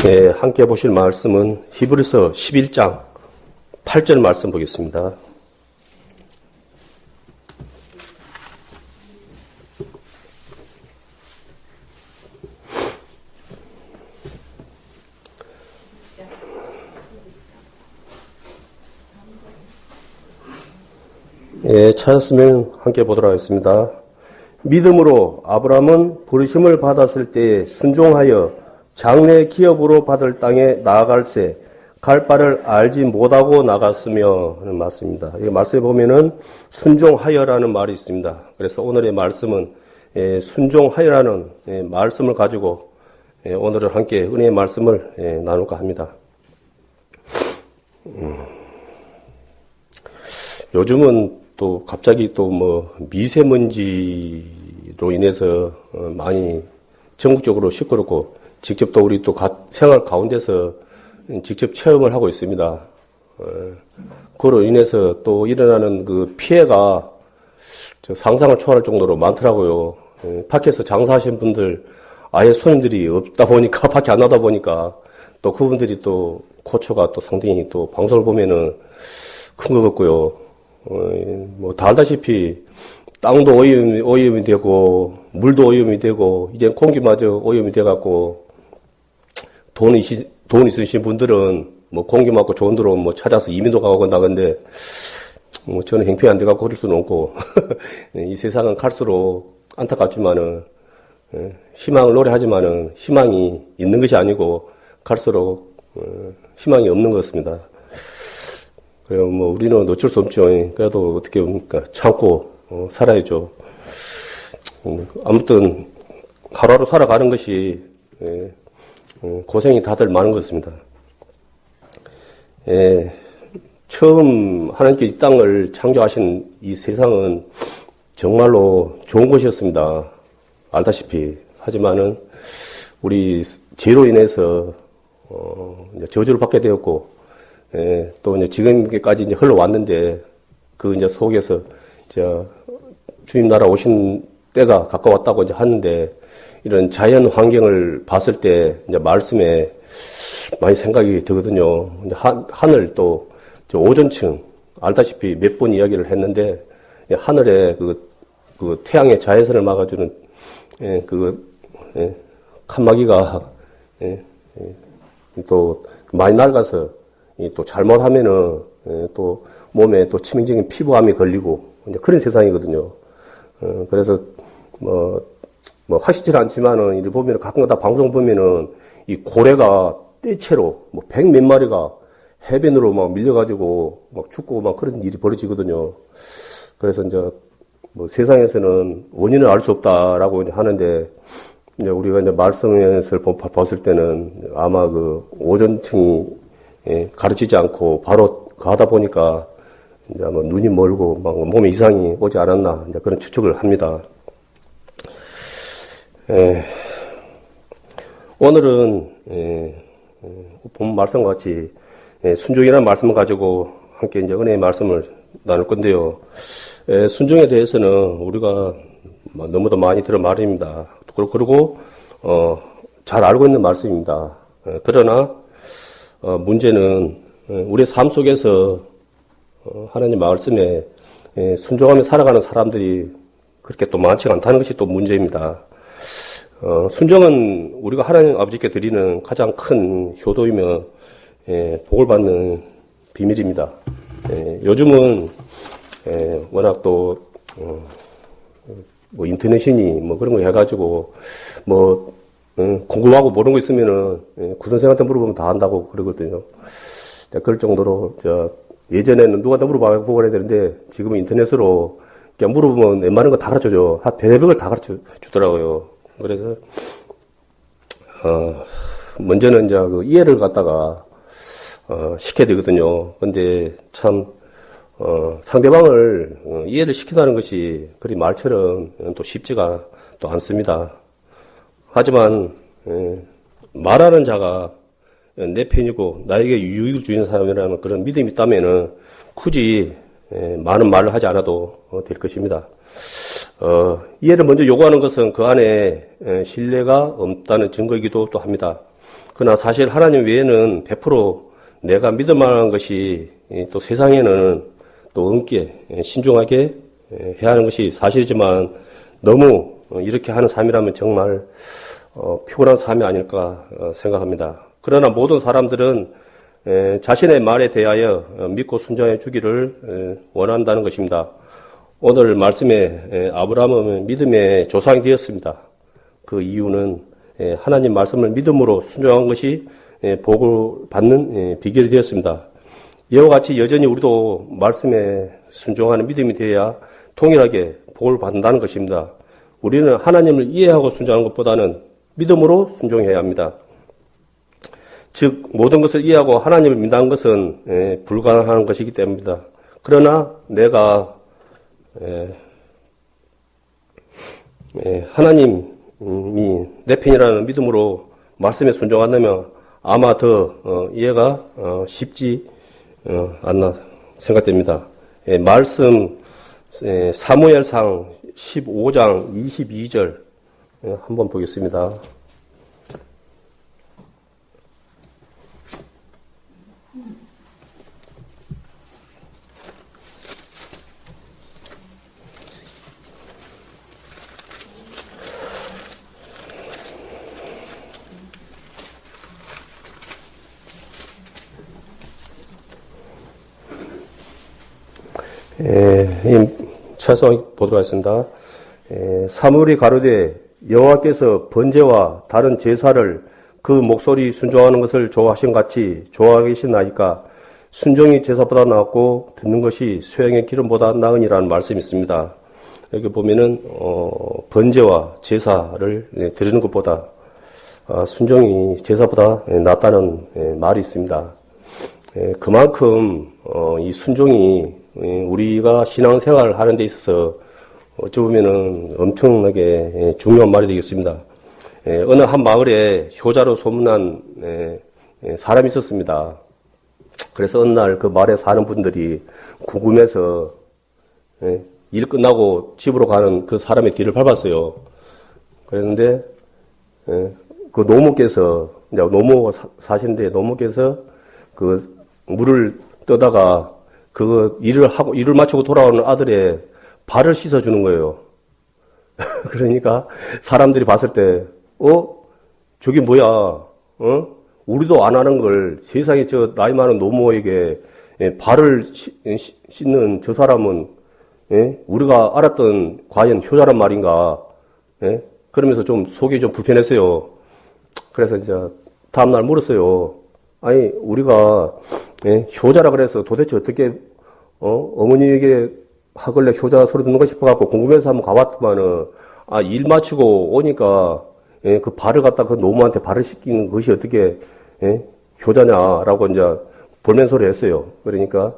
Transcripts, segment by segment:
네, 함께 보실 말씀은 히브리서 11장 8절 말씀 보겠습니다. 예, 찾았으면 함께 보도록 하겠습니다. 믿음으로 아브라함은 부르심을 받았을 때 순종하여 장래 기업으로 받을 땅에 나아갈새 갈 바를 알지 못하고 나갔으며 하는 말씀입니다. 이 말씀에 보면은 순종하여라는 말이 있습니다. 그래서 오늘의 말씀은 순종하여라는 말씀을 가지고 오늘은 함께 은혜의 말씀을 나눌까 합니다. 요즘은 또 갑자기 또 미세먼지로 인해서 많이 전국적으로 시끄럽고 직접 또 우리 또 생활 가운데서 직접 체험을 하고 있습니다. 그로 인해서 또 일어나는 그 피해가 상상을 초월할 정도로 많더라고요. 밖에서 장사하시는 분들 아예 손님들이 없다 보니까 밖에 안 나다 보니까 또 그분들이 또 고초가 또 상당히 또 방송을 보면은 큰 것 같고요. 다 알다시피 땅도 오염이 되고 물도 오염이 되고 이제 공기마저 오염이 돼갖고 돈 있으신 분들은 공기 맞고 좋은 데로 찾아서 이민도 가고 건다건데 저는 행편이 안 돼갖고 그럴 수는 없고 이 세상은 갈수록 안타깝지만은 희망을 노래하지만은 희망이 있는 것이 아니고 갈수록 희망이 없는 것 같습니다. 그래요. 우리는 어쩔 수 없죠. 그래도 어떻게 봅니까? 참고 살아야죠. 아무튼 하루하루 살아가는 것이 고생이 다들 많은 것 같습니다. 처음 하나님께 이 땅을 창조하신 이 세상은 정말로 좋은 곳이었습니다. 알다시피. 하지만은 우리 죄로 인해서 이제 저주를 받게 되었고 또 이제 지금까지 이제 흘러왔는데 그 이제 속에서 주님 나라 오신 때가 가까웠다고 이제 하는데 이런 자연 환경을 봤을 때 이제 말씀에 많이 생각이 들거든요. 하늘 또 오존층 알다시피 몇 번 이야기를 했는데 하늘에 그 태양의 자외선을 막아주는 칸막이가 또 많이 낡아서 또 잘못하면은 또 몸에 또 치명적인 피부암이 걸리고 이제 그런 세상이거든요. 그래서 하시질 않지만은 이렇게 보면은 가끔가다 방송 보면은 이 고래가 떼채로 100몇 마리가 해변으로 막 밀려가지고 막 죽고 막 그런 일이 벌어지거든요. 그래서 이제 세상에서는 원인을 알 수 없다라고 이제 하는데 이제 우리가 이제 말씀에서 봤을 때는 아마 그 오존층이 가르치지 않고 바로 가다 보니까 이제 아마 눈이 멀고 막 몸에 이상이 오지 않았나 이제 그런 추측을 합니다. 오늘은 본 말씀과 같이 순종이라는 말씀을 가지고 함께 이제 은혜의 말씀을 나눌 건데요. 순종에 대해서는 우리가 너무도 많이 들은 말입니다. 그리고 잘 알고 있는 말씀입니다. 그러나 문제는 우리의 삶 속에서 하나님 말씀에 순종하며 살아가는 사람들이 그렇게 또 많지가 않다는 것이 또 문제입니다. 순종은 우리가 하나님 아버지께 드리는 가장 큰 효도이며 복을 받는 비밀입니다. 요즘은 워낙 또 인터넷이니 그런 거 해가지고 궁금하고 모르는 거 있으면은 구선생한테 물어보면 다 안다고 그러거든요. 그럴 정도로 예전에는 누구한테 물어보고 그래야 되는데 지금은 인터넷으로 그냥 물어보면 웬만한 거 다 가르쳐줘. 별의별 걸 다 가르쳐 주더라고요. 그래서 먼저는 이제 그 이해를 갖다가 시켜야 되거든요. 근데 참 상대방을 이해를 시킨다는 것이 그리 말처럼 또 쉽지가 또 않습니다. 하지만 말하는 자가 내 편이고 나에게 유익을 주는 사람이라는 그런 믿음이 있다면은 굳이 많은 말을 하지 않아도 될 것입니다. 이해를 먼저 요구하는 것은 그 안에 신뢰가 없다는 증거이기도 또 합니다. 그러나 사실 하나님 외에는 100% 내가 믿을 만한 것이 또 세상에는 또 엄게 신중하게 해야 하는 것이 사실이지만 너무 이렇게 하는 삶이라면 정말 피곤한 삶이 아닐까 생각합니다. 그러나 모든 사람들은 자신의 말에 대하여 믿고 순종해 주기를 원한다는 것입니다. 오늘 말씀에 아브라함은 믿음의 조상이 되었습니다. 그 이유는 하나님 말씀을 믿음으로 순종한 것이 복을 받는 비결이 되었습니다. 이와 같이 여전히 우리도 말씀에 순종하는 믿음이 되어야 동일하게 복을 받는다는 것입니다. 우리는 하나님을 이해하고 순종하는 것보다는 믿음으로 순종해야 합니다. 즉 모든 것을 이해하고 하나님을 믿는 것은 불가능한 것이기 때문입니다. 그러나 내가 하나님이 내 편이라는 믿음으로 말씀에 순종한다면 아마 더 이해가 쉽지 않나 생각됩니다. 말씀 사무엘상 15장 22절 한번 보겠습니다. 최소한 보도록 하겠습니다. 사무엘이 가로되 여호와께서 번제와 다른 제사를 그 목소리 순종하는 것을 좋아하신 같이 좋아하고 계시나이까 순종이 제사보다 나았고 듣는 것이 소양의 기름보다 나으니라는 말씀이 있습니다. 여기 보면은 번제와 제사를 드리는 것보다 순종이 제사보다 낫다는 말이 있습니다. 그만큼 이 순종이 우리가 신앙생활을 하는 데 있어서 어찌 보면은 엄청나게 중요한 말이 되겠습니다. 어느 한 마을에 효자로 소문난 사람이 있었습니다. 그래서 어느 날 그 마을에 사는 분들이 궁금해서 일 끝나고 집으로 가는 그 사람의 뒤를 밟았어요. 그랬는데 그 노무께서 이제 노무가 사시는데 노무께서 그 물을 떠다가 그 일을 마치고 돌아오는 아들의 발을 씻어주는 거예요. 그러니까 사람들이 봤을 때, 저게 뭐야, 우리도 안 하는 걸 세상에 저 나이 많은 노모에게 발을 씻는 저 사람은, 우리가 알았던 과연 효자란 말인가, 그러면서 좀 속이 좀 불편했어요. 그래서 이제 다음날 물었어요. 아니, 우리가, 효자라 그래서 도대체 어떻게, 어머니에게 하길래 효자 소리 듣는가 싶어갖고 궁금해서 한번 가봤더만은, 일 마치고 오니까, 그 발을 갖다 그 노무한테 발을 씻기는 것이 어떻게, 효자냐라고 이제 볼멘 소리 했어요. 그러니까,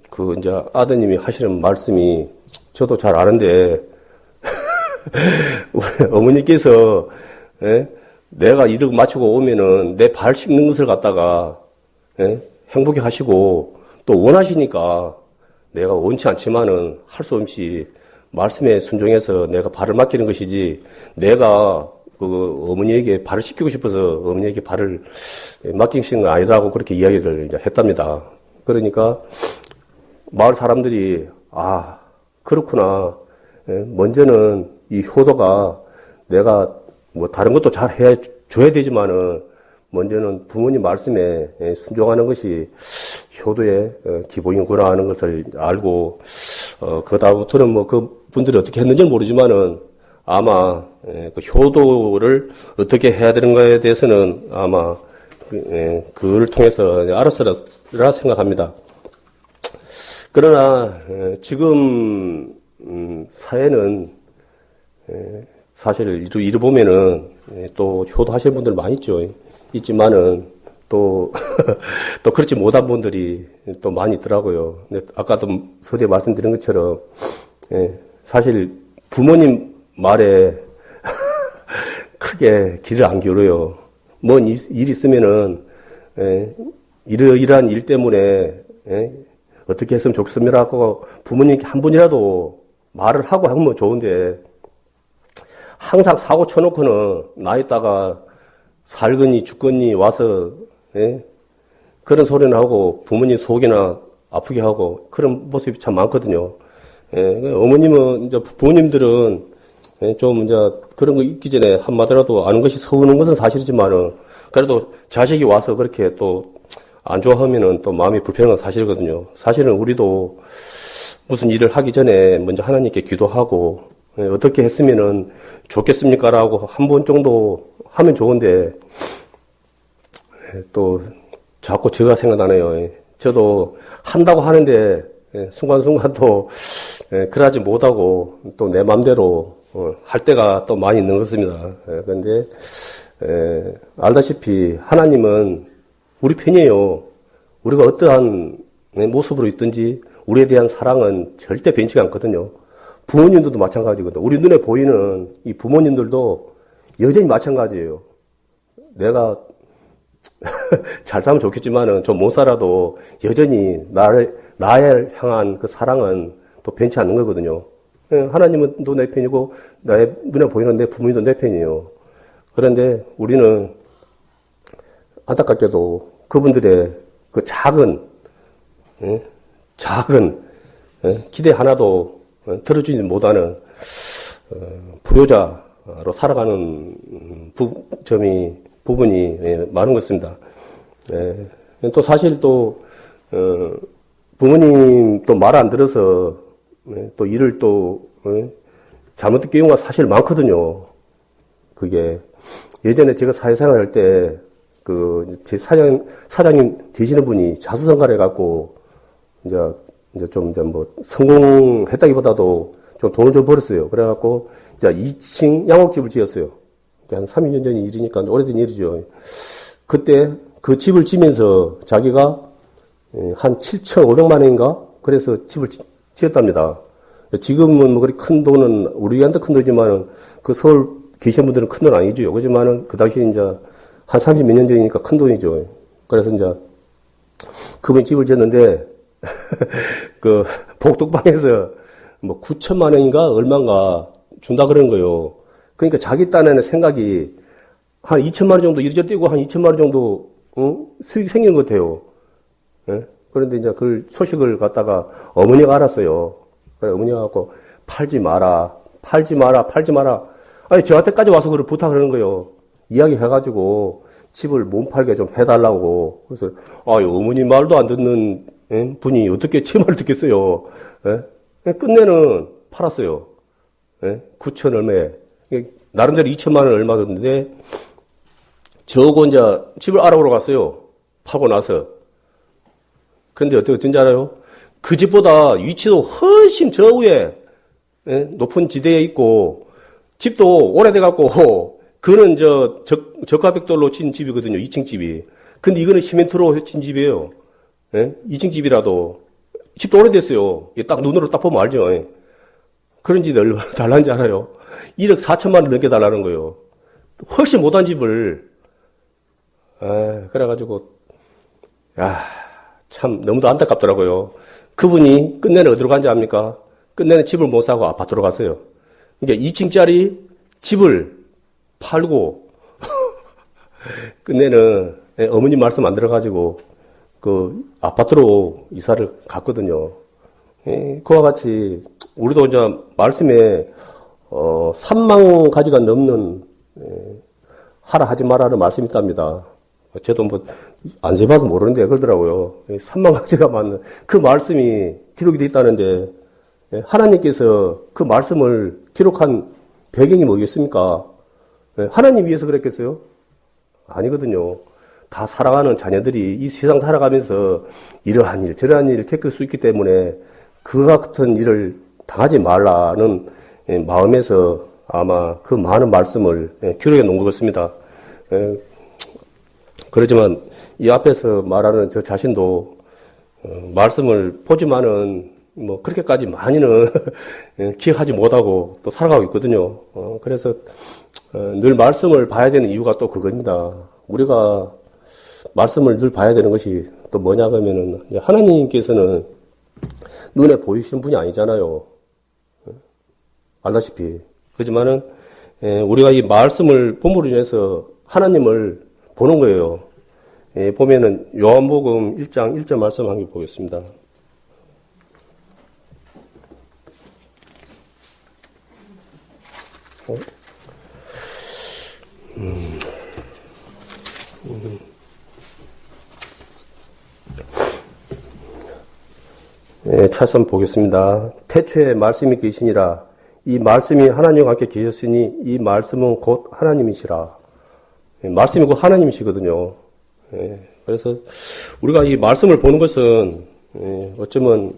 그 이제 아드님이 하시는 말씀이 저도 잘 아는데, 어머니께서, 내가 일을 마치고 오면은 내 발 씻는 것을 갖다가 행복해 하시고 또 원하시니까 내가 원치 않지만은 할 수 없이 말씀에 순종해서 내가 발을 맡기는 것이지 내가 그 어머니에게 발을 씻기고 싶어서 어머니에게 발을 맡기는 건 아니라고 그렇게 이야기를 이제 했답니다. 그러니까 마을 사람들이 그렇구나. 먼저는 이 효도가 내가 뭐 다른 것도 잘 해줘야 되지만은 먼저는 부모님 말씀에 순종하는 것이 효도의 기본이구나 하는 것을 알고 그 다음부터는 뭐 그 분들이 어떻게 했는지는 모르지만은 아마 그 효도를 어떻게 해야 되는 거에 대해서는 아마 그를 통해서 알았으리라 생각합니다. 그러나 지금 사회는 사실 이를 보면은 또 효도하시는 분들 많이 있지만은 또 그렇지 못한 분들이 또 많이 있더라고요. 근데 아까도 서두에 말씀드린 것처럼 사실 부모님 말에 크게 귀를 안 기울여요. 뭔 일 있으면은 이러이러한 일 때문에 어떻게 했으면 좋겠습니다라고 부모님께 한 분이라도 말을 하고 하면 좋은데 항상 사고 쳐놓고는 나 있다가 살거니 죽거니 와서 예? 그런 소리는 하고 부모님 속이나 아프게 하고 그런 모습이 참 많거든요. 예, 어머님은 이제 부모님들은 예, 좀 이제 그런 거 있기 전에 한마디라도 아는 것이 서우는 것은 사실이지만은 그래도 자식이 와서 그렇게 또 안 좋아하면은 또 마음이 불편한 건 사실이거든요. 사실은 우리도 무슨 일을 하기 전에 먼저 하나님께 기도하고 예, 어떻게 했으면은 좋겠습니까라고 한 번 정도 하면 좋은데 예, 또 자꾸 제가 생각나네요. 예. 저도 한다고 하는데 예, 순간순간 또 예, 그러지 못하고 또 내 맘대로 할 때가 또 많이 있는 것 같습니다. 예, 그런데 알다시피 하나님은 우리 편이에요. 우리가 어떠한 모습으로 있든지 우리에 대한 사랑은 절대 변치가 않거든요. 부모님들도 마찬가지거든요. 우리 눈에 보이는 이 부모님들도 여전히 마찬가지예요. 내가 잘 살면 좋겠지만은 좀 못 살아도 여전히 나를 향한 그 사랑은 또 변치 않는 거거든요. 하나님은 또 내 편이고 나의 눈에 보이는 내 부모님도 내 편이에요. 그런데 우리는 안타깝게도 그분들의 그 작은 기대 하나도 들어주지 못하는 불효자로 살아가는 부분이 많은 것 같습니다. 또 사실 또 부모님 또 말 안 들어서 또 일을 또 잘못된 경우가 사실 많거든요. 그게 예전에 제가 사회생활 할 때 제 사장님 되시는 분이 자수성가를 해갖고 이제 뭐 성공했다기보다도 좀 돈을 좀 벌었어요. 그래갖고 이제 2층 양옥집을 지었어요. 한 30년 전 일이니까 오래된 일이죠. 그때 그 집을 지면서 자기가 한 7,500만 원인가? 그래서 집을 지었답니다. 지금은 뭐 그리 큰 돈은 우리한테 큰 돈이지만은 그 서울 계신 분들은 큰 돈 아니죠. 그렇지만은 그 당시에 이제 한 30몇 년 전이니까 큰 돈이죠. 그래서 이제 그분이 집을 지었는데 그 복덕방에서 뭐 9천만 원인가 얼마인가 준다 그런 거예요. 그러니까 자기 딴에는 생각이 한 2천만 원 정도 이리저리 뛰고 한 2천만 원 정도 수익이 생기는 것 같아요. 예? 그런데 이제 그 소식을 갖다가 어머니가 알았어요. 그래 어머니가 갖고 팔지 마라. 아니 저한테까지 와서 그걸 부탁하는 거예요. 이야기해가지고 집을 못 팔게 좀 해달라고. 그래서 어머니 말도 안 듣는 분이 어떻게 제 말을 듣겠어요. 예? 끝내는 팔았어요. 예? 9천 얼마에. 나름대로 2천만 원 얼마 줬는데 저거 이제 집을 알아보러 갔어요. 팔고 나서. 그런데 어쩐지 알아요? 그 집보다 위치도 훨씬 저 위에 높은 지대에 있고 집도 오래돼갖고 그는 저가벽돌로 친 집이거든요. 2층 집이. 근데 이거는 시멘트로 친 집이에요. 2층 집이라도 집도 오래됐어요. 딱 눈으로 딱 보면 알죠. 그런 집이 얼마나 달라는지 알아요? 1억 4천만 원 넘게 달라는 거예요. 훨씬 못한 집을. 그래가지고 참 너무도 안타깝더라고요. 그분이 끝내는 어디로 간지 압니까? 끝내는 집을 못 사고 아파트로 갔어요. 그러니까 2층짜리 집을 팔고 끝내는 어머님 말씀 안 들어가지고 그 아파트로 이사를 갔거든요. 그와 같이 우리도 이제 말씀에 3만 가지가 넘는 하라 하지 마라는 말씀이 있답니다. 저도 뭐 안 세봐서 모르는데 그러더라고요. 3만 가지가 맞는 그 말씀이 기록이 돼 있다는데 하나님께서 그 말씀을 기록한 배경이 뭐겠습니까? 하나님 위해서 그랬겠어요? 아니거든요. 다 사랑하는 자녀들이 이 세상 살아가면서 이러한 일, 저러한 일을 겪을 수 있기 때문에 그와 같은 일을 당하지 말라는 마음에서 아마 그 많은 말씀을 기록해 놓은 것 같습니다. 그렇지만 이 앞에서 말하는 저 자신도 말씀을 보지만은 뭐 그렇게까지 많이는 기억하지 못하고 또 살아가고 있거든요. 그래서 늘 말씀을 봐야 되는 이유가 또 그겁니다. 우리가 말씀을 늘 봐야 되는 것이 또 뭐냐 그러면은 하나님께서는 눈에 보이시는 분이 아니잖아요. 알다시피. 그렇지만은 우리가 이 말씀을 본으로 인해서 하나님을 보는 거예요. 예, 보면은 요한복음 1장 1절 말씀 한 개 보겠습니다. 예, 차선 보겠습니다. 태초에 말씀이 계시니라. 이 말씀이 하나님과 함께 계셨으니 이 말씀은 곧 하나님이시라. 예, 말씀이 곧 하나님이시거든요. 예, 그래서 우리가 이 말씀을 보는 것은 어쩌면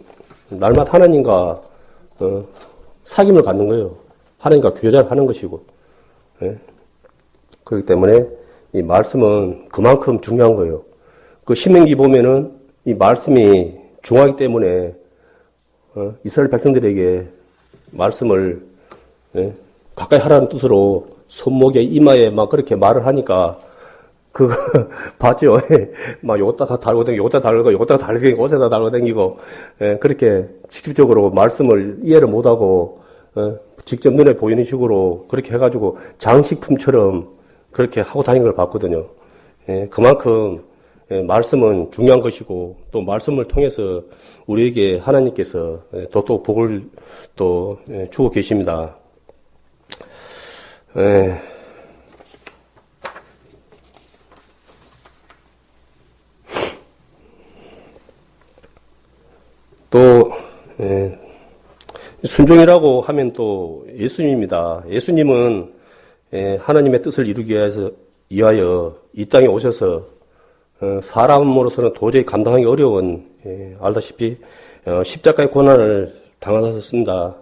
날마다 하나님과 사귐을 갖는 거예요. 하나님과 교제를 하는 것이고. 예, 그렇기 때문에 이 말씀은 그만큼 중요한 거예요. 그 신명기 보면은 이 말씀이 중요하기 때문에 이스라엘 백성들에게 말씀을 가까이 하라는 뜻으로 손목에 이마에 막 그렇게 말을 하니까 그거 봤죠? 막 요것다 달고 다니고 요것다 달고 요것다 달고 옷에다 달고 다니고 그렇게 직접적으로 말씀을 이해를 못하고 직접 눈에 보이는 식으로 그렇게 해가지고 장식품처럼 그렇게 하고 다니는 걸 봤거든요. 그만큼 말씀은 중요한 것이고 또 말씀을 통해서 우리에게 하나님께서 또 복을 또 주고 계십니다. 또 순종이라고 하면 또 예수님입니다. 예수님은 하나님의 뜻을 이루기 위하여 이 땅에 오셔서 사람으로서는 도저히 감당하기 어려운 알다시피 십자가의 고난을 당하셨습니다.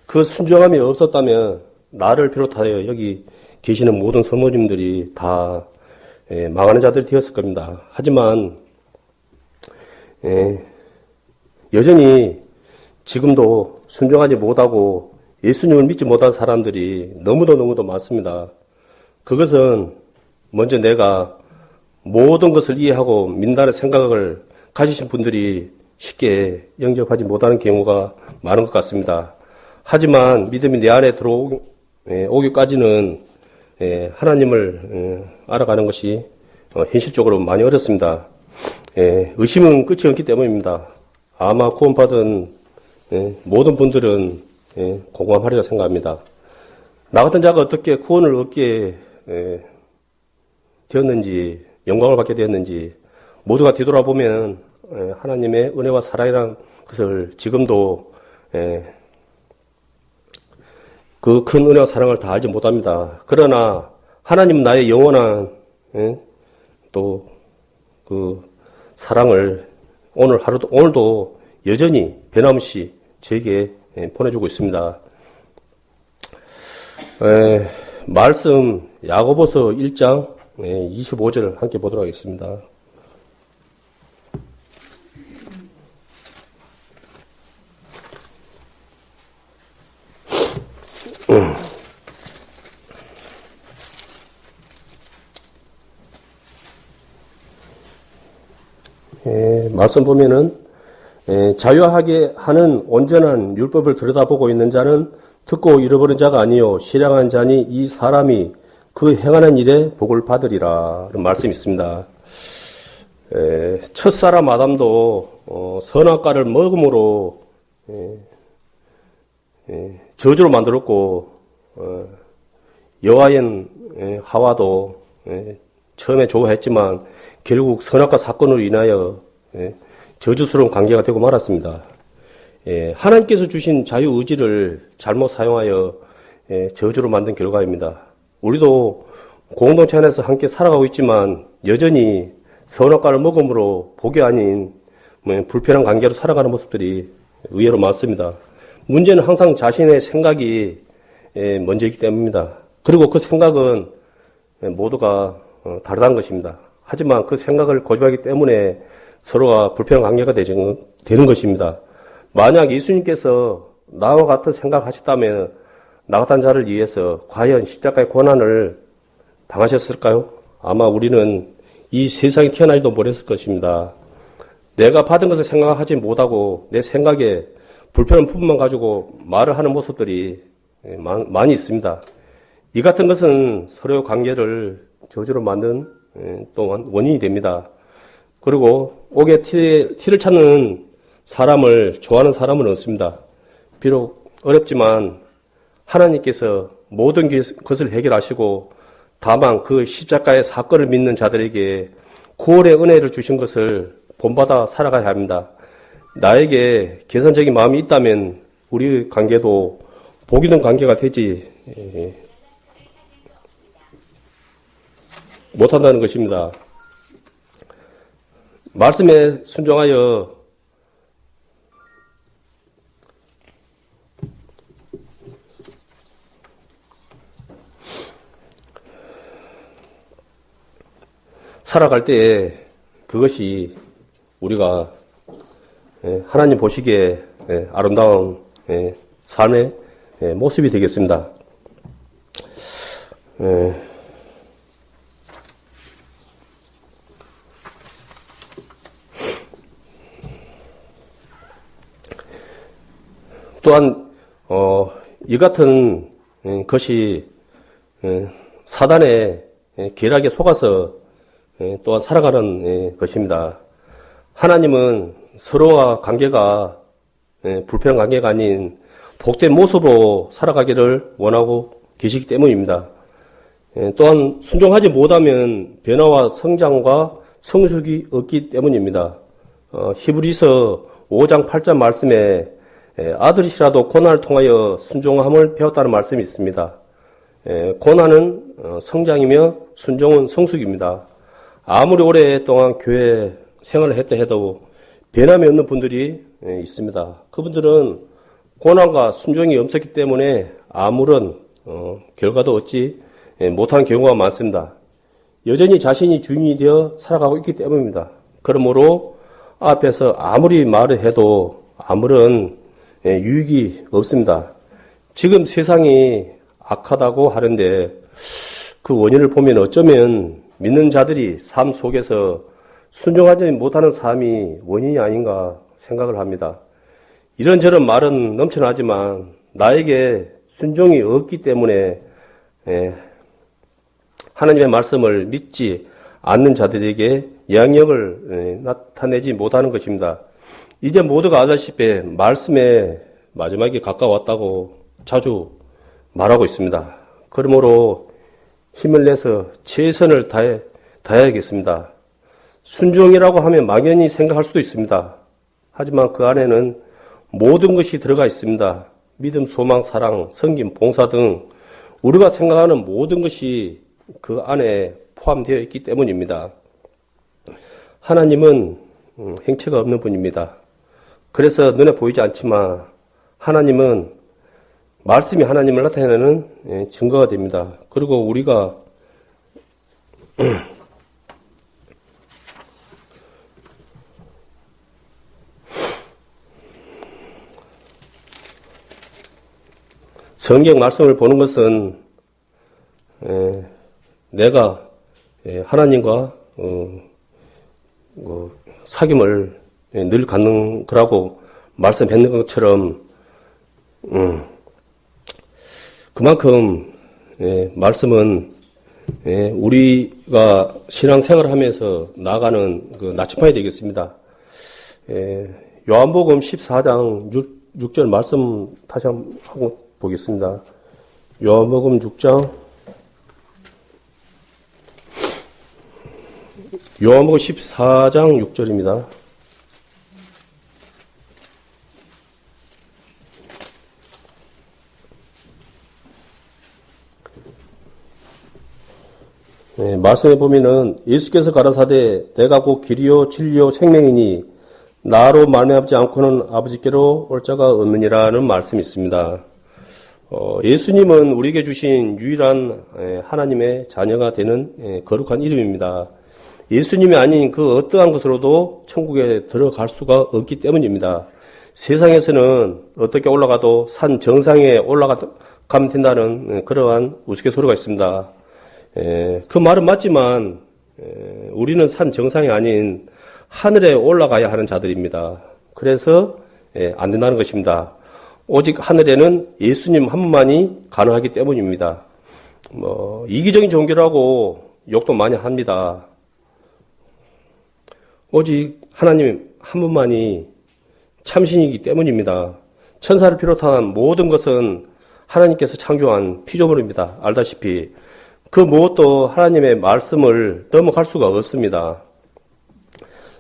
그 순종함이 없었다면 나를 비롯하여 여기 계시는 모든 성모님들이 다 망하는 자들이 되었을 겁니다. 하지만 여전히 지금도 순종하지 못하고 예수님을 믿지 못한 사람들이 너무도 많습니다. 그것은 먼저 내가 모든 것을 이해하고 믿는다는 생각을 가지신 분들이 쉽게 영접하지 못하는 경우가 많은 것 같습니다. 하지만 믿음이 내 안에 들어오기까지는 하나님을 알아가는 것이 현실적으로 많이 어렵습니다. 의심은 끝이 없기 때문입니다. 아마 구원받은 모든 분들은 공감하리라 생각합니다. 나 같은 자가 어떻게 구원을 얻게 되었는지, 영광을 받게 되었는지 모두가 뒤돌아보면 하나님의 은혜와 사랑이라는 것을 지금도 그 큰 은혜와 사랑을 다 알지 못합니다. 그러나 하나님 나의 영원한 또 그 사랑을 오늘도 여전히 변함없이 저에게 보내주고 있습니다. 말씀 야고보서 1장 25절 함께 보도록 하겠습니다. 말씀 보면은 자유하게 하는 온전한 율법을 들여다보고 있는 자는 듣고 잃어버린 자가 아니요 실행한 자니 이 사람이 그 행하는 일에 복을 받으리라 이런 말씀이 있습니다. 첫사람 아담도 선악과를 먹음으로 저주로 만들었고 여아인 하와도 처음에 좋아했지만 결국 선악과 사건으로 인하여 저주스러운 관계가 되고 말았습니다. 하나님께서 주신 자유의지를 잘못 사용하여 저주로 만든 결과입니다. 우리도 공동체 안에서 함께 살아가고 있지만 여전히 선악과를 먹음으로 복이 아닌 불편한 관계로 살아가는 모습들이 의외로 많습니다. 문제는 항상 자신의 생각이 먼저이기 때문입니다. 그리고 그 생각은 모두가 다르다는 것입니다. 하지만 그 생각을 고집하기 때문에 서로가 불편한 관계가 되는 것입니다. 만약 예수님께서 나와 같은 생각을 하셨다면 나 같은 자를 위해서 과연 십자가의 고난을 당하셨을까요? 아마 우리는 이 세상에 태어나지도 못했을 것입니다. 내가 받은 것을 생각하지 못하고 내 생각에 불편한 부분만 가지고 말을 하는 모습들이 많이 있습니다. 이 같은 것은 서로의 관계를 저주로 만든 또한 원인이 됩니다. 그리고 옥에 티를 찾는 사람을 좋아하는 사람은 없습니다. 비록 어렵지만 하나님께서 모든 것을 해결하시고 다만 그 십자가의 사건을 믿는 자들에게 구원의 은혜를 주신 것을 본받아 살아가야 합니다. 나에게 계산적인 마음이 있다면 우리 관계도 복 있는 관계가 되지 못한다는 것입니다. 말씀에 순종하여 살아갈 때에 그것이 우리가 하나님 보시기에 아름다운 삶의 모습이 되겠습니다. 또한 이 같은 것이 사단의 계략에 속아서 또한 살아가는 것입니다. 하나님은 서로와 관계가 불편한 관계가 아닌 복된 모습으로 살아가기를 원하고 계시기 때문입니다. 또한 순종하지 못하면 변화와 성장과 성숙이 없기 때문입니다. 히브리서 5장 8절 말씀에 아들이시라도 고난을 통하여 순종함을 배웠다는 말씀이 있습니다. 고난은 성장이며 순종은 성숙입니다. 아무리 오랫동안 교회 생활을 했다 해도 변함이 없는 분들이 있습니다. 그분들은 고난과 순종이 없었기 때문에 아무런 결과도 얻지 못한 경우가 많습니다. 여전히 자신이 주인이 되어 살아가고 있기 때문입니다. 그러므로 앞에서 아무리 말을 해도 아무런 유익이 없습니다. 지금 세상이 악하다고 하는데 그 원인을 보면 어쩌면 믿는 자들이 삶 속에서 순종하지 못하는 삶이 원인이 아닌가 생각을 합니다. 이런저런 말은 넘쳐나지만 나에게 순종이 없기 때문에 하나님의 말씀을 믿지 않는 자들에게 영향력을 나타내지 못하는 것입니다. 이제 모두가 알다시피 말씀의 마지막이 가까웠다고 자주 말하고 있습니다. 그러므로 힘을 내서 최선을 다해야겠습니다. 순종이라고 하면 막연히 생각할 수도 있습니다. 하지만 그 안에는 모든 것이 들어가 있습니다. 믿음, 소망, 사랑, 섬김, 봉사 등 우리가 생각하는 모든 것이 그 안에 포함되어 있기 때문입니다. 하나님은 행체가 없는 분입니다. 그래서 눈에 보이지 않지만 하나님은 말씀이 하나님을 나타내는 증거가 됩니다. 그리고 우리가 성경 말씀을 보는 것은 내가 하나님과 사귐을 늘 갖는 거라고 말씀했는 것처럼 그만큼 말씀은 우리가 신앙생활을 하면서 나아가는 그 나침반이 되겠습니다. 요한복음 14장 6절 말씀 다시 한번 하고 보겠습니다. 요한복음 6장 요한복음 14장 6절입니다. 말씀해 보면은 예수께서 가라사대 내가 곧 길이요 진리요 생명이니 나로 말미암지 않고는 아버지께로 올 자가 없느니라는 말씀이 있습니다. 예수님은 우리에게 주신 유일한 하나님의 자녀가 되는 거룩한 이름입니다. 예수님이 아닌 그 어떠한 것으로도 천국에 들어갈 수가 없기 때문입니다. 세상에서는 어떻게 올라가도 산 정상에 올라가면 된다는 그러한 우스갯소리가 있습니다. 그 말은 맞지만 우리는 산 정상이 아닌 하늘에 올라가야 하는 자들입니다. 그래서 안 된다는 것입니다. 오직 하늘에는 예수님 한 분만이 가능하기 때문입니다. 이기적인 종교라고 욕도 많이 합니다. 오직 하나님 한 분만이 참신이기 때문입니다. 천사를 비롯한 모든 것은 하나님께서 창조한 피조물입니다. 알다시피 그 무엇도 하나님의 말씀을 넘어갈 수가 없습니다.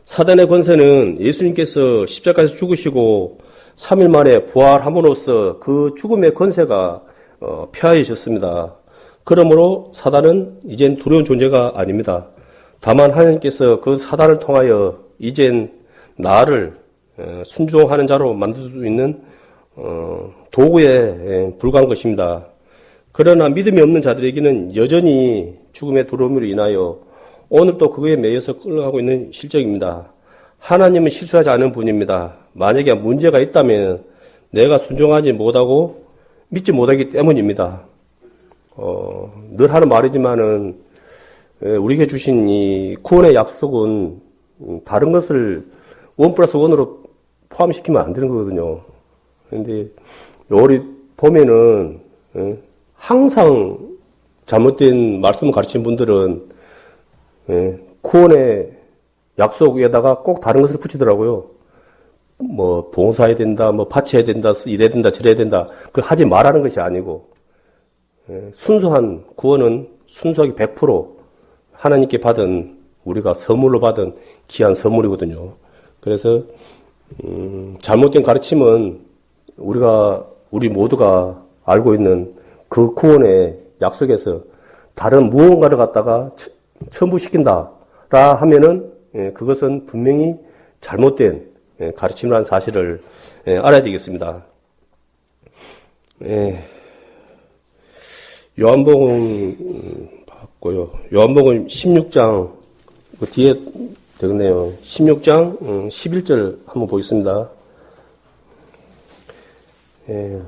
사단의 권세는 예수님께서 십자가에서 죽으시고 3일 만에 부활함으로써 그 죽음의 권세가 폐하해졌습니다. 그러므로 사단은 이젠 두려운 존재가 아닙니다. 다만 하나님께서 그 사단을 통하여 이젠 나를 순종하는 자로 만들 수 있는 도구에 불과한 것입니다. 그러나 믿음이 없는 자들에게는 여전히 죽음의 두려움으로 인하여 오늘도 그거에 매여서 끌어가고 있는 실정입니다. 하나님은 실수하지 않은 분입니다. 만약에 문제가 있다면 내가 순종하지 못하고 믿지 못하기 때문입니다. 늘 하는 말이지만은 우리에게 주신 이 구원의 약속은 다른 것을 1+1으로 포함시키면 안 되는 거거든요. 그런데 우리 보면은 항상 잘못된 말씀을 가르치는 분들은 구원의 약속에다가 꼭 다른 것을 붙이더라고요. 뭐 봉사해야 된다, 뭐 바쳐야 된다, 이래야 된다, 저래야 된다. 그 하지 말라는 것이 아니고 순수한 구원은 순수하게 100% 하나님께 받은 우리가 선물로 받은 귀한 선물이거든요. 그래서 잘못된 가르침은 우리 모두가 알고 있는 그 구원의 약속에서 다른 무언가를 갖다가 첨부시킨다라 하면은 그것은 분명히 잘못된 가르침이라는 사실을 알아야 되겠습니다. 요한복음 봤고요. 요한복음 16장 그 뒤에 되겠네요. 16장 11절 한번 보겠습니다.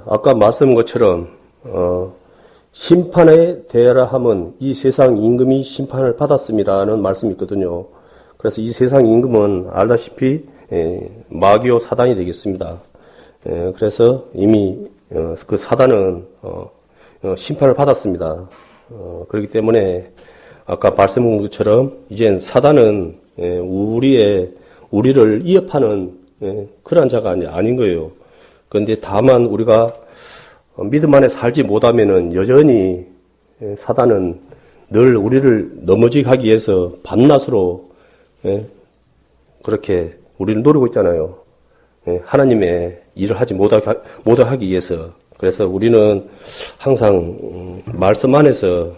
아까 말씀한 것처럼 심판에 대하라 함은 이 세상 임금이 심판을 받았음이라는 말씀이 있거든요. 그래서 이 세상 임금은 알다시피 마귀요 사단이 되겠습니다. 그래서 이미 그 사단은 심판을 받았습니다. 그렇기 때문에 아까 말씀한 것처럼 이젠 사단은 우리를 위협하는 그런 자가 아닌 거예요. 그런데 다만 우리가 믿음 안에 살지 못하면은 여전히 사단은 늘 우리를 넘어지게 하기 위해서 밤낮으로 그렇게 우리를 노리고 있잖아요. 하나님의 일을 하지 못하게 하기 위해서. 그래서 우리는 항상 말씀 안에서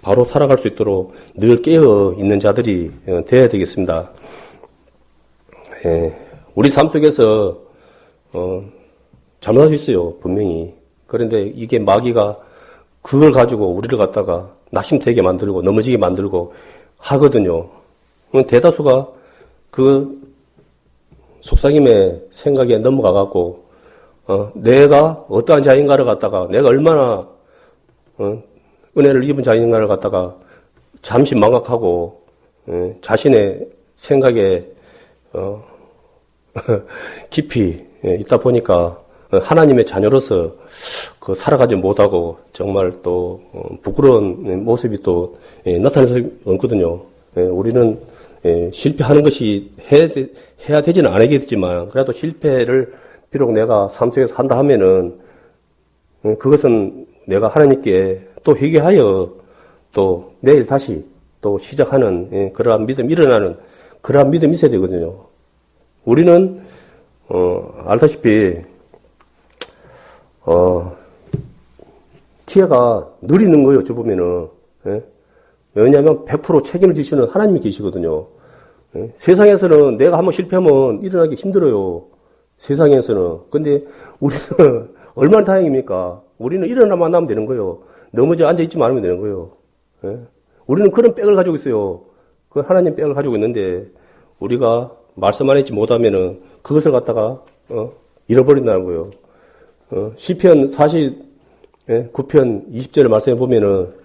바로 살아갈 수 있도록 늘 깨어 있는 자들이 되어야 되겠습니다. 우리 삶 속에서 잘못할 수 있어요, 분명히. 그런데 이게 마귀가 그걸 가지고 우리를 갖다가 낙심되게 만들고 넘어지게 만들고 하거든요. 대다수가 그 속삭임의 생각에 넘어가갖고 내가 어떠한 자인가를 갖다가 내가 얼마나 은혜를 입은 자인가를 갖다가 잠시 망각하고 자신의 생각에 깊이 있다 보니까 하나님의 자녀로서 그 살아가지 못하고 정말 또 부끄러운 모습이 또 나타날 수 없거든요. 우리는 실패하는 것이 해야 되지는 않겠지만 그래도 실패를 비록 내가 삶 속에서 한다 하면은 그것은 내가 하나님께 또 회개하여 또 내일 다시 또 시작하는 그러한 믿음이 일어나는 그러한 믿음이 있어야 되거든요. 우리는 알다시피 기회가 느리는 거예요. 어찌 보면은. 왜냐하면 100% 책임을 지시는 하나님이 계시거든요. 세상에서는 내가 한번 실패하면 일어나기 힘들어요. 세상에서는. 근데 우리는 얼마나 다행입니까? 우리는 일어나만 하면 되는 거예요. 넘어져 앉아있지만 않으면 되는 거예요. 우리는 그런 백을 가지고 있어요. 그 하나님 백을 가지고 있는데 우리가 말씀 안 했지 못하면은 그것을 갖다가 잃어버린다는 거예요. 시편 49편 20절을 말씀해 보면은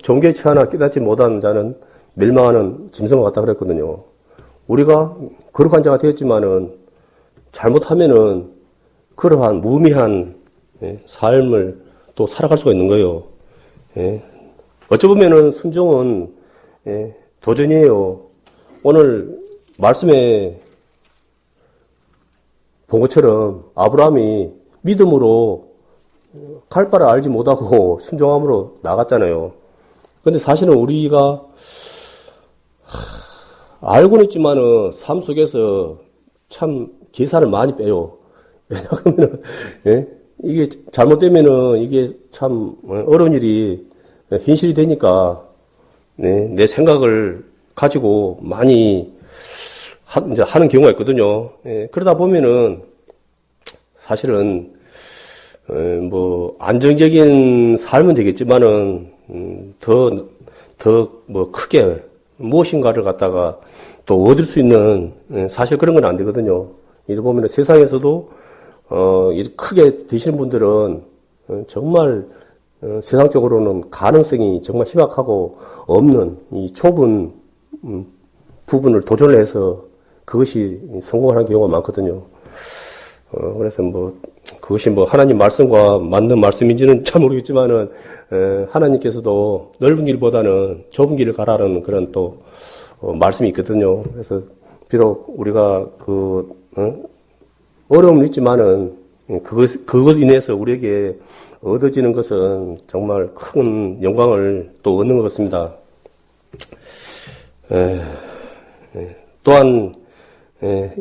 종교치 하나 깨닫지 못한 자는 멸망하는 짐승과 같다 그랬거든요. 우리가 거룩한 자가 되었지만은 잘못하면은 그러한 무미한 삶을 또 살아갈 수가 있는 거예요. 어찌 보면은 순종은 도전이에요. 오늘 말씀에 본 것처럼 아브라함이 믿음으로 갈 바를 알지 못하고 순종함으로 나갔잖아요. 근데 사실은 우리가 알고는 있지만은 삶 속에서 참 계산을 많이 빼요. 왜냐하면 이게 잘못되면은 이게 참 어려운 일이 현실이 되니까 내 생각을 가지고 많이 이제 하는 경우가 있거든요. 그러다 보면은 사실은 뭐 안정적인 삶은 되겠지만은 더 뭐 크게 무엇인가를 갖다가 또 얻을 수 있는 사실 그런 건 안 되거든요. 이래 보면은 세상에서도 이렇게 크게 되시는 분들은 정말 세상적으로는 가능성이 정말 희박하고 없는 이 좁은 부분을 도전을 해서 그것이 성공하는 경우가 많거든요. 그래서 그것이 하나님 말씀과 맞는 말씀인지는 잘 모르겠지만은, 하나님께서도 넓은 길보다는 좁은 길을 가라는 그런 또, 말씀이 있거든요. 그래서, 비록 우리가 어려움은 있지만은, 그것 인해서 우리에게 얻어지는 것은 정말 큰 영광을 또 얻는 것 같습니다. 또한,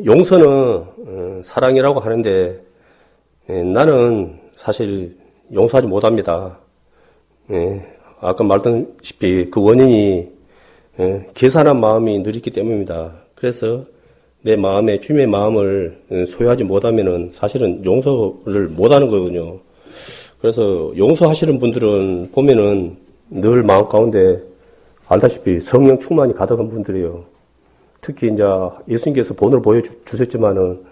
용서는 사랑이라고 하는데 나는 사실 용서하지 못합니다. 아까 말했다시피 그 원인이 계산한 마음이 늘 있기 때문입니다. 그래서 내 마음에 주님의 마음을 소유하지 못하면은 사실은 용서를 못하는 거거든요. 그래서 용서하시는 분들은 보면은 늘 마음 가운데 알다시피 성령 충만이 가득한 분들이에요. 특히 이제 예수님께서 본을 보여주셨지만은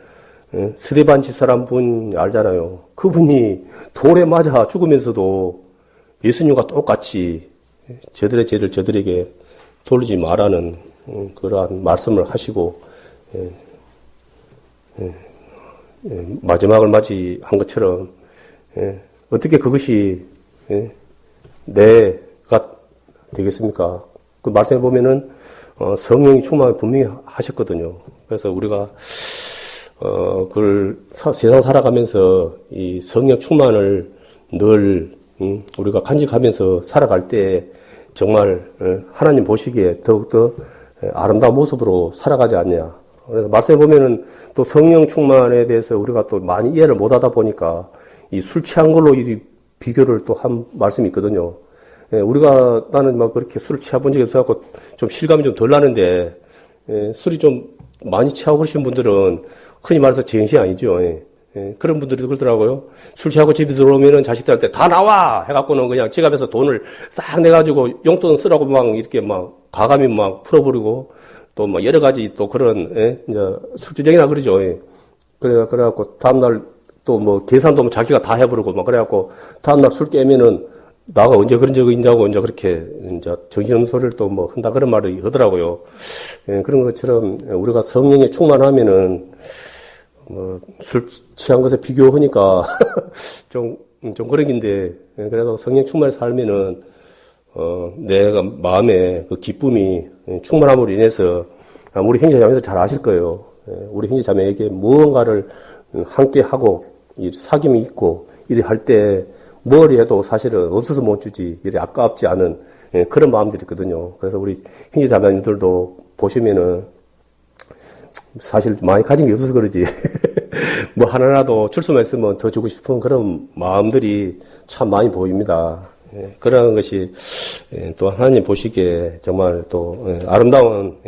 스데반 집사람 분 알잖아요. 그분이 돌에 맞아 죽으면서도 예수님과 똑같이 저들의 죄를 저들에게 돌리지 말라는 그러한 말씀을 하시고 마지막을 맞이한 것처럼 어떻게 그것이 내가 되겠습니까? 그 말씀해 보면은 성령이 충만을 분명히 하셨거든요. 그래서 우리가 세상 살아가면서 이 성령 충만을 늘 우리가 간직하면서 살아갈 때 정말 하나님 보시기에 더욱더 아름다운 모습으로 살아가지 않냐. 그래서 말씀해 보면은 또 성령 충만에 대해서 우리가 또 많이 이해를 못하다 보니까 이 술 취한 걸로 이 비교를 또 한 말씀이 있거든요. 나는 그렇게 술을 취해본 적이 없어갖고 좀 실감이 좀 덜 나는데, 술이 좀 많이 취하고 그러신 분들은 흔히 말해서 제정신이 아니죠. 그런 분들이 그러더라고요. 술 취하고 집에 들어오면은 자식들한테 다 나와! 해갖고는 그냥 지갑에서 돈을 싹 내가지고 용돈 쓰라고 이렇게 가감히 풀어버리고 또 여러 가지 또 그런, 이제 술주정이나 그러죠. 그래갖고 다음날 또 계산도 자기가 다 해버리고 그래갖고 다음날 술 깨면은 나가 언제 그런 적이 있냐고, 이제 그렇게, 이제 정신없는 소리를 또 한다 그런 말을 하더라고요. 그런 것처럼 우리가 성령에 충만하면은, 술 취한 것에 비교하니까, 좀 그런 긴데, 그래도 성령 충만에 살면은, 내가 마음에 그 기쁨이 충만함으로 인해서, 우리 형제자매들 잘 아실 거예요. 우리 형제자매에게 무언가를 함께 하고, 사귐이 있고, 이래 할 때, 뭘 해도 사실은 없어서 못 주지, 이래 아깝지 않은 그런 마음들이 있거든요. 그래서 우리 형제자매님들도 보시면은 사실 많이 가진 게 없어서 그러지. 하나라도 줄 수만 있으면 더 주고 싶은 그런 마음들이 참 많이 보입니다. 그런 것이 또 하나님 보시기에 정말 또 아름다운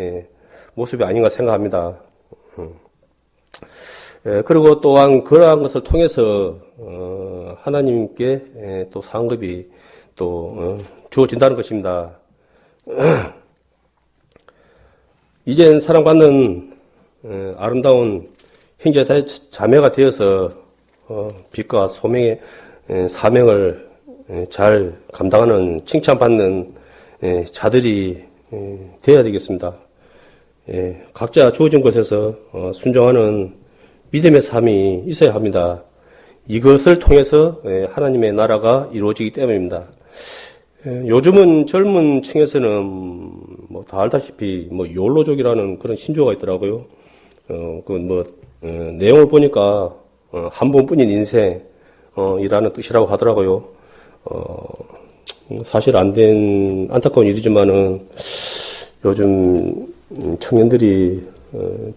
모습이 아닌가 생각합니다. 그리고 또한 그러한 것을 통해서 하나님께 또 상급이 또 주어진다는 것입니다. 이젠 사랑받는 아름다운 형제 자매가 되어서 빛과 소명의 사명을 잘 감당하는 칭찬받는 자들이 되어야 되겠습니다. 각자 주어진 곳에서 순종하는 믿음의 삶이 있어야 합니다. 이것을 통해서 하나님의 나라가 이루어지기 때문입니다. 요즘은 젊은 층에서는 뭐 다 알다시피 뭐 욜로족이라는 그런 신조어가 있더라고요. 내용을 보니까 한 번뿐인 인생 이라는 뜻이라고 하더라고요. 사실 안 된 안타까운 일이지만은 요즘 청년들이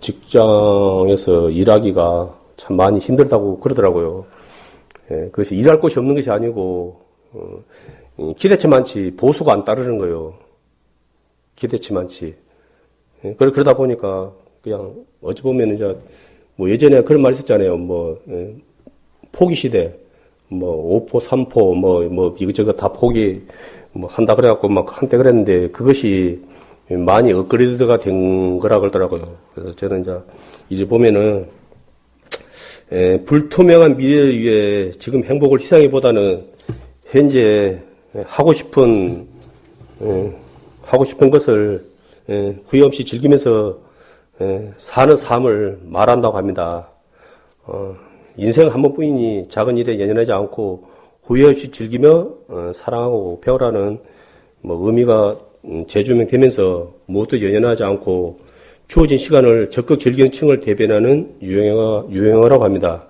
직장에서 일하기가 참 많이 힘들다고 그러더라고요. 그것이 일할 곳이 없는 것이 아니고 기대치 많지 보수가 안 따르는 거예요. 기대치 많지. 그러다 보니까 그냥 어찌 보면 이제 뭐 예전에 그런 말 있었잖아요. 포기 시대, 5포, 3포, 이것저것 다 포기 한다 그래갖고 막 한때 그랬는데 그것이 많이 업그레이드가 된 거라 그러더라고요. 그래서 저는 이제 보면은 불투명한 미래를 위해 지금 행복을 희생하기보다는 현재 하고 싶은 것을 후회 없이 즐기면서 사는 삶을 말한다고 합니다. 인생 한 번뿐이니 작은 일에 연연하지 않고 후회 없이 즐기며 사랑하고 배우라는 의미가 재조명되면서 무엇도 연연하지 않고 주어진 시간을 적극 즐기는 층을 대변하는 유행어라고 합니다.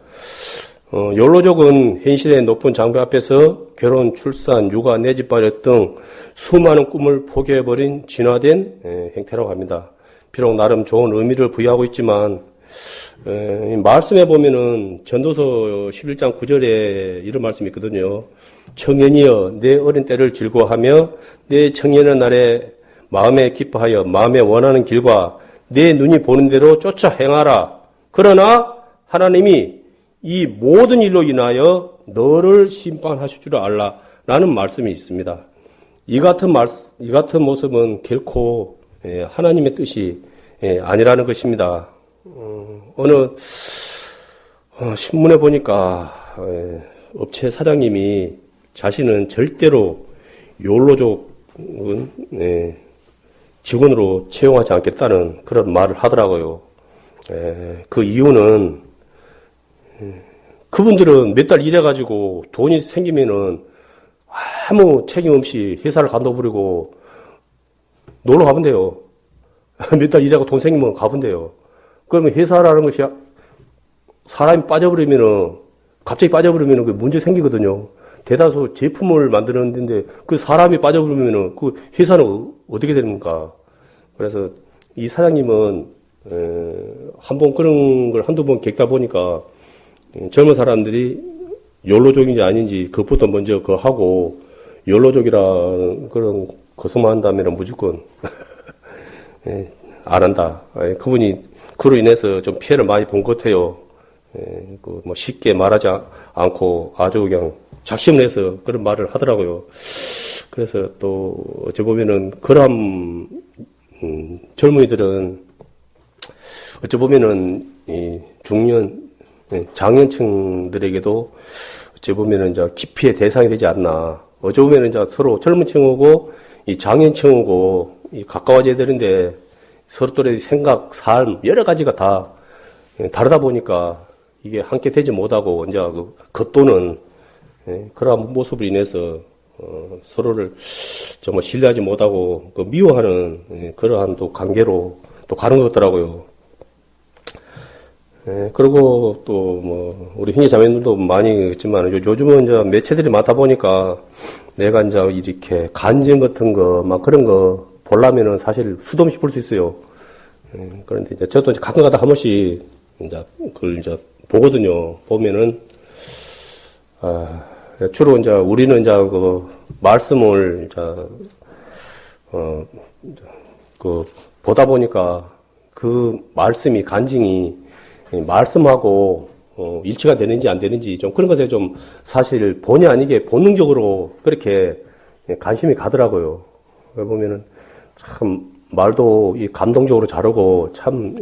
욜로족은 현실의 높은 장벽 앞에서 결혼, 출산, 육아, 내 집 마련 등 수많은 꿈을 포기해버린 진화된 행태라고 합니다. 비록 나름 좋은 의미를 부여하고 있지만 말씀해 보면은 전도서 11장 9절에 이런 말씀이 있거든요. 청년이여 내 어린 때를 즐거워하며 내 청년의 날에 마음에 기뻐하여 마음에 원하는 길과 내 눈이 보는 대로 쫓아 행하라. 그러나 하나님이 이 모든 일로 인하여 너를 심판하실 줄 알라. 라는 말씀이 있습니다. 이 같은 모습은 결코 하나님의 뜻이 아니라는 것입니다. 어느 신문에 보니까 업체 사장님이 자신은 절대로 욜로족은 직원으로 채용하지 않겠다는 그런 말을 하더라고요. 그 이유는 그분들은 몇 달 일해가지고 돈이 생기면은 아무 책임 없이 회사를 간둬버리고 놀러 가면 돼요. 몇 달 일하고 돈 생기면 가면 돼요. 그러면 회사라는 것이 사람이 빠져버리면은 갑자기 빠져버리면은 그 문제 생기거든요. 대다수 제품을 만드는데 그 사람이 빠져버리면은 그 회사는 어떻게 됩니까? 그래서 이 사장님은 한번 그런 걸 한두 번 겪다 보니까 젊은 사람들이 욜로족인지 아닌지 그것부터 먼저 그거 하고 욜로족이라는 그런 거성만 한다면 무조건 안 한다. 그분이 그로 인해서 좀 피해를 많이 본 것 같아요. 쉽게 말하지 않고 아주 그냥 작심을 해서 그런 말을 하더라고요. 그래서 또 어찌 보면은 그런 젊은이들은 어찌 보면은 이 장년층들에게도 어찌 보면은 이제 기피의 대상이 되지 않나. 어찌 보면은 이제 서로 젊은 층하고 이 장년층하고 가까워져야 되는데 서로들의 생각, 삶 여러 가지가 다 다르다 보니까 이게 함께 되지 못하고 이제 겉도는 그러한 모습으로 인해서 서로를 정말 신뢰하지 못하고 미워하는 그러한 또 관계로 또 가는 것 같더라고요. 그리고 또 우리 형제 자매들도 많이 있지만 요즘은 이제 매체들이 많다 보니까 내가 이제 이렇게 간증 같은 거 막 그런 거 보려면은 사실 수도 없이 볼 수 있어요. 그런데 이제 저도 이제 가끔가다 한 번씩 이제 그걸 이제 보거든요. 보면은 주로 이제 우리는 이제 그 말씀을 보다 보니까 그 말씀이 간증이 말씀하고 일치가 되는지 안 되는지 좀 그런 것에 좀 사실 본의 아니게 본능적으로 그렇게 관심이 가더라고요. 보면은 참 말도 이 감동적으로 잘하고 참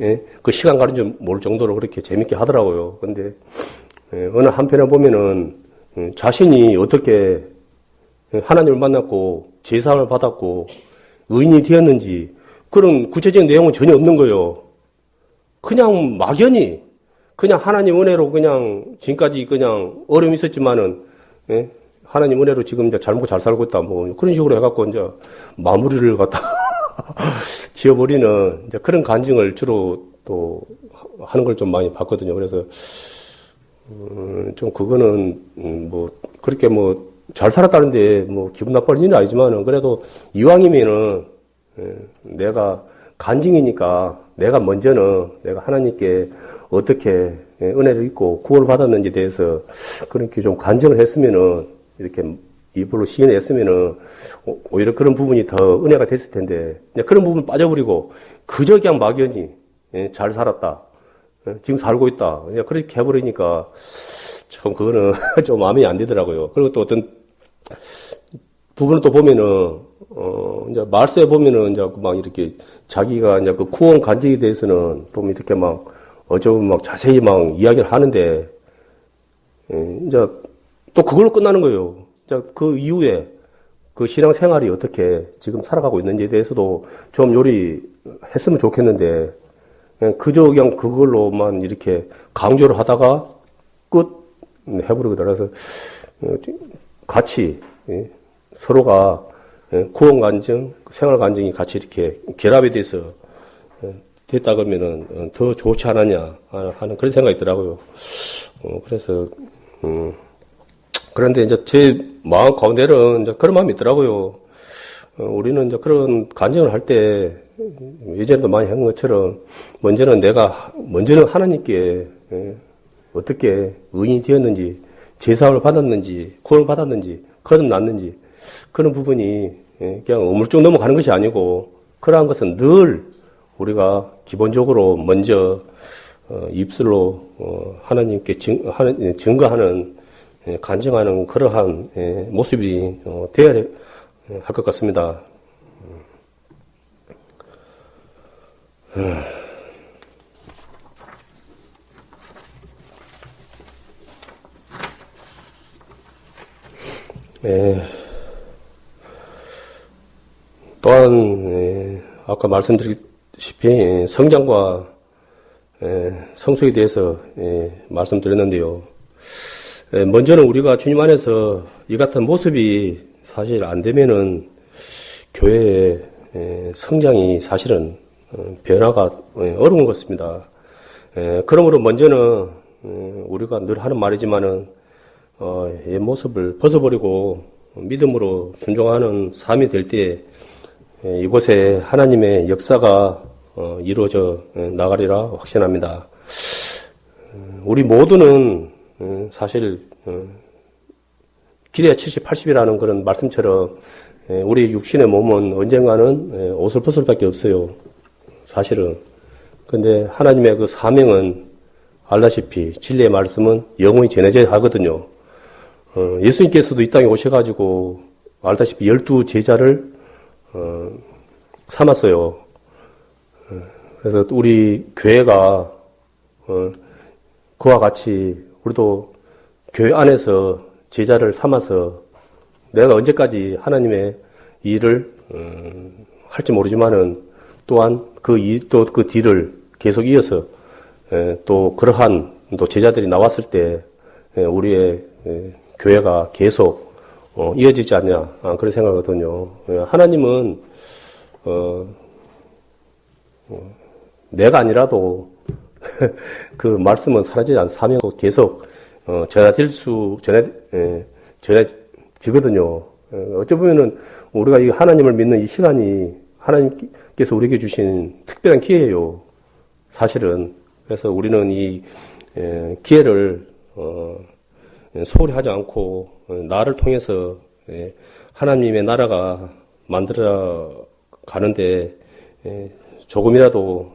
그 시간 가는 줄 모를 정도로 그렇게 재밌게 하더라고요. 근데 어느 한편에 보면은 자신이 어떻게 하나님을 만났고 제사함을 받았고 의인이 되었는지 그런 구체적인 내용은 전혀 없는 거예요. 그냥 막연히 그냥 하나님 은혜로 그냥 지금까지 그냥 어려움이 있었지만은 하나님 은혜로 지금 이제 잘 먹고 잘 살고 있다 뭐 그런 식으로 해갖고 이제 마무리를 갖다 지어버리는 이제 그런 간증을 주로 또 하는 걸 좀 많이 봤거든요. 그래서 좀 그거는 뭐 그렇게 뭐 잘 살았다는데 뭐 기분 나빠할 일은 아니지만은 그래도 이왕이면은 내가 간증이니까 내가 먼저는 내가 하나님께 어떻게 은혜를 입고 구원을 받았는지에 대해서 그렇게 좀 간증을 했으면은 이렇게 입으로 시인했으면은 오히려 그런 부분이 더 은혜가 됐을 텐데 그냥 그런 부분 빠져버리고 그저 그냥 막연히 잘 살았다. 지금 살고 있다. 그냥 그렇게 해버리니까 참 그거는 좀 마음이 안 되더라고요. 그리고 또 어떤 부분을 또 보면은 이제 말세에 보면은 이제 막 이렇게 자기가 이제 그 구원 간증에 대해서는 좀 이렇게 막 어쩌면 막 자세히 막 이야기를 하는데 이제 또 그걸로 끝나는 거예요. 이제 그 이후에 그 신앙 생활이 어떻게 지금 살아가고 있는지에 대해서도 좀 요리했으면 좋겠는데 그저 그냥 그걸로만 이렇게 강조를 하다가 끝 해버리거든. 그래서 같이 서로가 구원 간증, 생활 간증이 같이 이렇게 결합이 돼서 됐다 그러면은 더 좋지 않았냐 하는 그런 생각이 있더라고요. 그래서 그런데 이제 제 마음 가운데는 이제 그런 마음이 있더라고요. 우리는 이제 그런 간증을 할 때 예전에도 많이 한 것처럼 먼저는 하나님께 어떻게 의인이 되었는지, 제사를 받았는지, 구원을 받았는지, 거듭났는지 그런 부분이 그냥 어물쩍 넘어가는 것이 아니고 그러한 것은 늘 우리가 기본적으로 먼저 입술로 하나님께 증거하는 간증하는 그러한 모습이 되어야 할 것 같습니다. 또한 아까 말씀드렸다시피 성장과 성숙에 대해서 말씀드렸는데요. 먼저는 우리가 주님 안에서 이 같은 모습이 사실 안 되면은 교회의 성장이 사실은 변화가 어려운 것 같습니다. 그러므로 먼저는 우리가 늘 하는 말이지만은 옛 모습을 벗어버리고 믿음으로 순종하는 삶이 될 때 이곳에 하나님의 역사가 이루어져 나가리라 확신합니다. 우리 모두는 사실 길이야 70, 80이라는 그런 말씀처럼 우리 육신의 몸은 언젠가는 옷을 벗을 수밖에 없어요. 사실은. 근데 하나님의 그 사명은 알다시피 진리의 말씀은 영원히 전해져야 하거든요. 예수님께서도 이 땅에 오셔가지고 알다시피 12제자를 삼았어요. 그래서 우리 교회가 그와 같이 우리도 교회 안에서 제자를 삼아서 내가 언제까지 하나님의 일을 할지 모르지만은 또한 그 뒤를 계속 이어서 또 그러한 또 제자들이 나왔을 때 우리의 교회가 계속 이어지지 않냐 그런 생각이거든요. 하나님은 내가 아니라도 그 말씀은 사라지지 않는 사명으로 계속 전해지거든요. 어찌 보면은 우리가 이 하나님을 믿는 이 시간이 하나님께서 우리에게 주신 특별한 기회예요. 사실은. 그래서 우리는 이 기회를 소홀히 하지 않고 나를 통해서 하나님의 나라가 만들어 가는데 조금이라도